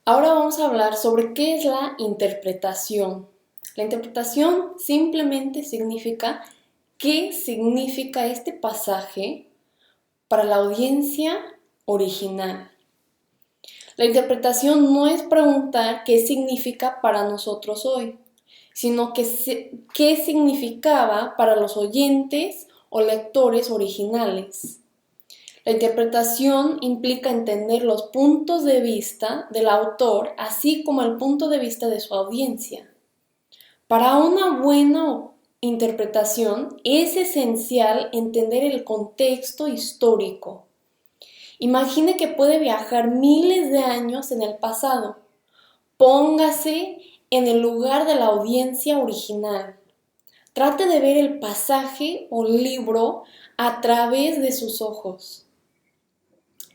Ahora vamos a hablar sobre qué es la interpretación. La interpretación simplemente significa qué significa este pasaje para la audiencia original. La interpretación no es preguntar qué significa para nosotros hoy, sino qué significaba para los oyentes o lectores originales. La interpretación implica entender los puntos de vista del autor, así como el punto de vista de su audiencia. Para una buena interpretación es esencial entender el contexto histórico. Imagine que puede viajar miles de años en el pasado. Póngase en el lugar de la audiencia original. Trate de ver el pasaje o libro a través de sus ojos.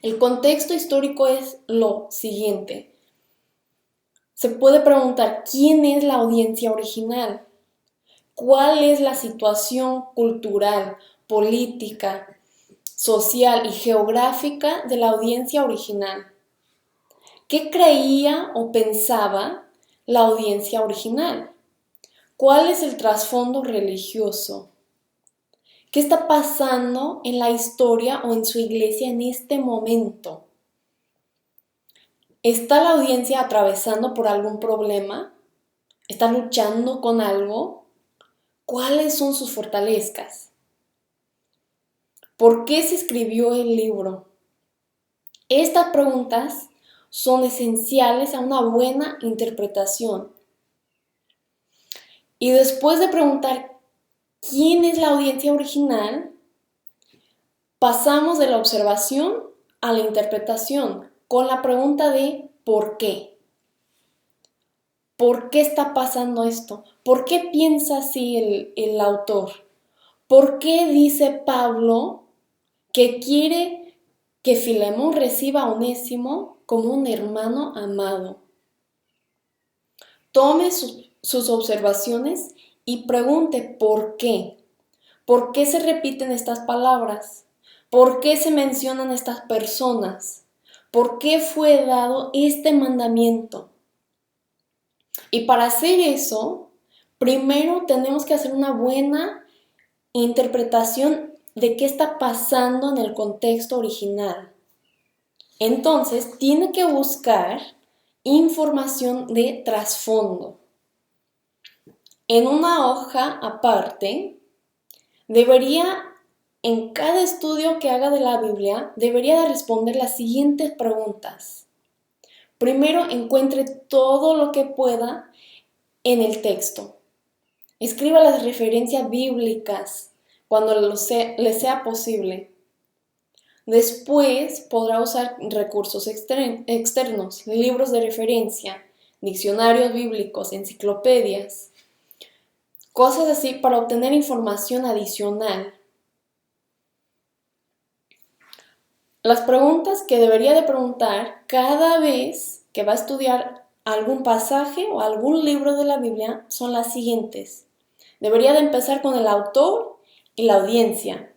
El contexto histórico es lo siguiente. Se puede preguntar, ¿quién es la audiencia original? ¿Cuál es la situación cultural, política, social y geográfica de la audiencia original? ¿Qué creía o pensaba la audiencia original? ¿Cuál es el trasfondo religioso? ¿Qué está pasando en la historia o en su iglesia en este momento? ¿Está la audiencia atravesando por algún problema? ¿Está luchando con algo? ¿Cuáles son sus fortalezas? ¿Por qué se escribió el libro? Estas preguntas son esenciales a una buena interpretación. Y después de preguntar quién es la audiencia original, pasamos de la observación a la interpretación con la pregunta de ¿por qué? ¿Por qué está pasando esto? ¿Por qué piensa así el autor? ¿Por qué dice Pablo que quiere que Filemón reciba a Onésimo como un hermano amado? Tome sus observaciones y pregunte ¿por qué? ¿Por qué se repiten estas palabras? ¿Por qué se mencionan estas personas? ¿Por qué fue dado este mandamiento? Y para hacer eso, primero tenemos que hacer una buena interpretación de qué está pasando en el contexto original. Entonces, tiene que buscar información de trasfondo. En una hoja aparte, en cada estudio que haga de la Biblia, debería de responder las siguientes preguntas. Primero, encuentre todo lo que pueda en el texto. Escriba las referencias bíblicas cuando le sea posible. Después podrá usar recursos externos, libros de referencia, diccionarios bíblicos, enciclopedias, cosas así para obtener información adicional. Las preguntas que debería de preguntar cada vez que va a estudiar algún pasaje o algún libro de la Biblia son las siguientes. Debería de empezar con el autor y la audiencia.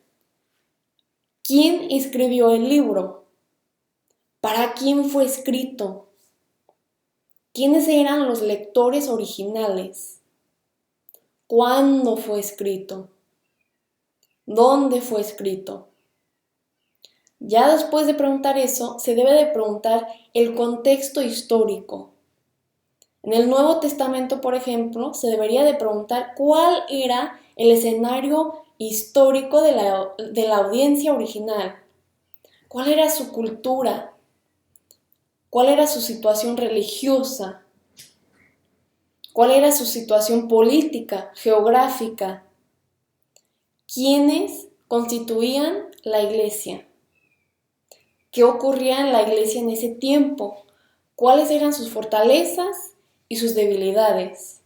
¿Quién escribió el libro? ¿Para quién fue escrito? ¿Quiénes eran los lectores originales? ¿Cuándo fue escrito? ¿Dónde fue escrito? Ya después de preguntar eso, se debe de preguntar el contexto histórico. En el Nuevo Testamento, por ejemplo, se debería de preguntar cuál era el escenario histórico de la audiencia original. ¿Cuál era su cultura? ¿Cuál era su situación religiosa? ¿Cuál era su situación política, geográfica? ¿Quiénes constituían la iglesia? ¿Qué ocurría en la iglesia en ese tiempo? ¿Cuáles eran sus fortalezas y sus debilidades?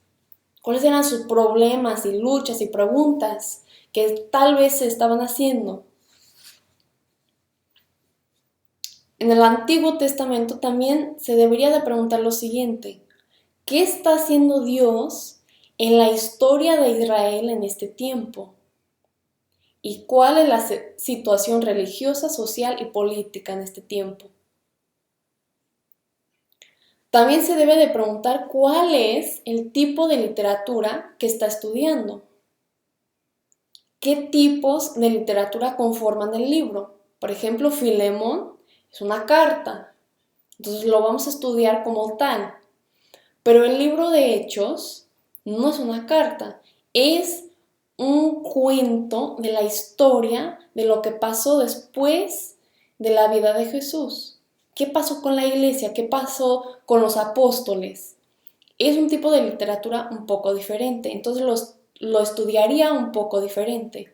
¿Cuáles eran sus problemas y luchas y preguntas que tal vez se estaban haciendo? En el Antiguo Testamento también se debería de preguntar lo siguiente: ¿qué está haciendo Dios en la historia de Israel en este tiempo? ¿Y cuál es la situación religiosa, social y política en este tiempo? También se debe de preguntar cuál es el tipo de literatura que está estudiando. ¿Qué tipos de literatura conforman el libro? Por ejemplo, Filemón es una carta, entonces lo vamos a estudiar como tal. Pero el libro de Hechos no es una carta, es un cuento de la historia de lo que pasó después de la vida de Jesús. ¿Qué pasó con la iglesia? ¿Qué pasó con los apóstoles? Es un tipo de literatura un poco diferente, entonces lo estudiaría un poco diferente.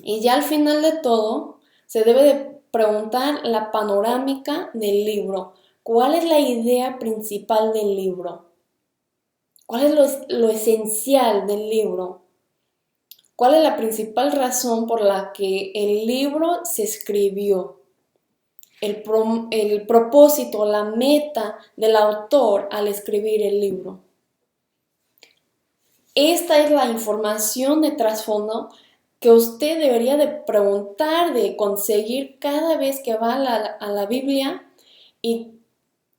Y ya al final de todo, se debe de preguntar la panorámica del libro. ¿Cuál es la idea principal del libro? ¿Cuál es lo esencial del libro? ¿Cuál es la principal razón por la que el libro se escribió? El propósito, la meta del autor al escribir el libro. Esta es la información de trasfondo que usted debería de preguntar, de conseguir cada vez que va a la Biblia y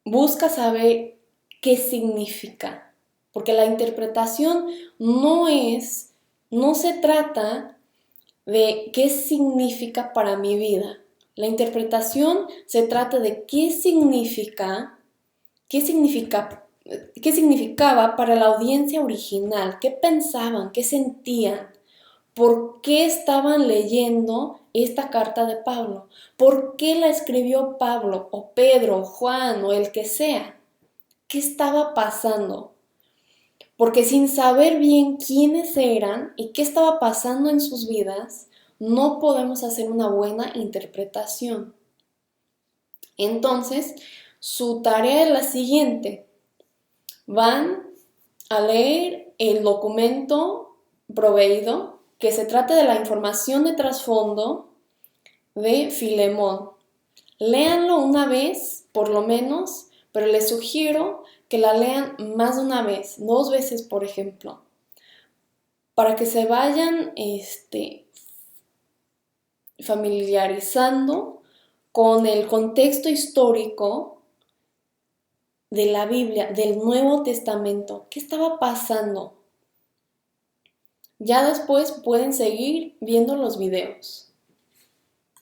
busca saber qué significa. Porque la interpretación no se trata de qué significa para mi vida. La interpretación se trata de qué significaba para la audiencia original, qué pensaban, qué sentían, por qué estaban leyendo esta carta de Pablo, por qué la escribió Pablo o Pedro o Juan o el que sea, qué estaba pasando. Porque sin saber bien quiénes eran y qué estaba pasando en sus vidas, no podemos hacer una buena interpretación. Entonces, su tarea es la siguiente. Van a leer el documento proveído, que se trata de la información de trasfondo de Filemón. Léanlo una vez, por lo menos, pero les sugiero que la lean más de una vez, 2 veces, por ejemplo, para que se vayan familiarizando con el contexto histórico de la Biblia, del Nuevo Testamento. ¿Qué estaba pasando? Ya después pueden seguir viendo los videos.